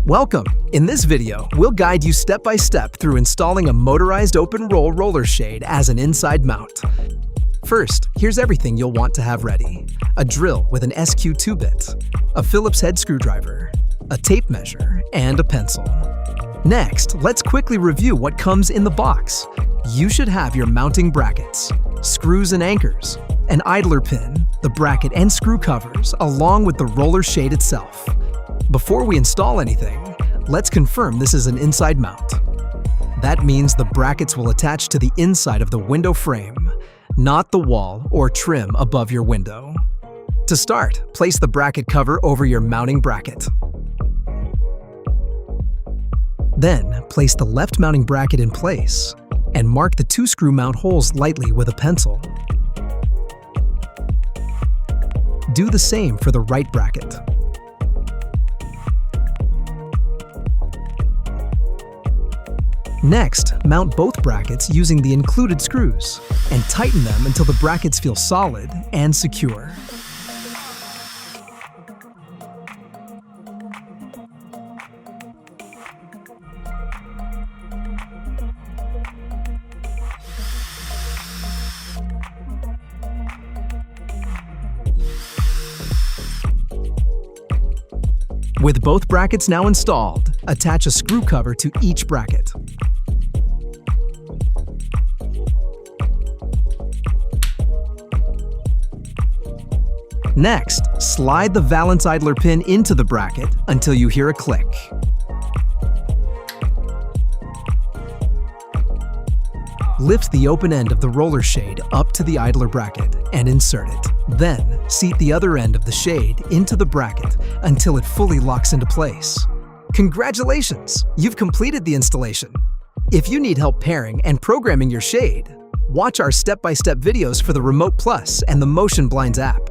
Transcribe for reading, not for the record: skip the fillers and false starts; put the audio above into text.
Welcome! In this video, we'll guide you step by step through installing a motorized open-roll roller shade as an inside mount. First, here's everything you'll want to have ready. A drill with an SQ2 bit, a Phillips head screwdriver, a tape measure, and a pencil. Next, let's quickly review what comes in the box. You should have your mounting brackets, screws and anchors, an idler pin, the bracket and screw covers, along with the roller shade itself. Before we install anything, let's confirm this is an inside mount. That means the brackets will attach to the inside of the window frame, not the wall or trim above your window. To start, place the bracket cover over your mounting bracket. Then, place the left mounting bracket in place and mark the 2 screw mount holes lightly with a pencil. Do the same for the right bracket. Next, mount both brackets using the included screws and tighten them until the brackets feel solid and secure. With both brackets now installed, attach a screw cover to each bracket. Next, slide the valance idler pin into the bracket until you hear a click. Lift the open end of the roller shade up to the idler bracket and insert it. Then, seat the other end of the shade into the bracket until it fully locks into place. Congratulations! You've completed the installation. If you need help pairing and programming your shade, watch our step-by-step videos for the Remote Plus and the Motion Blinds app.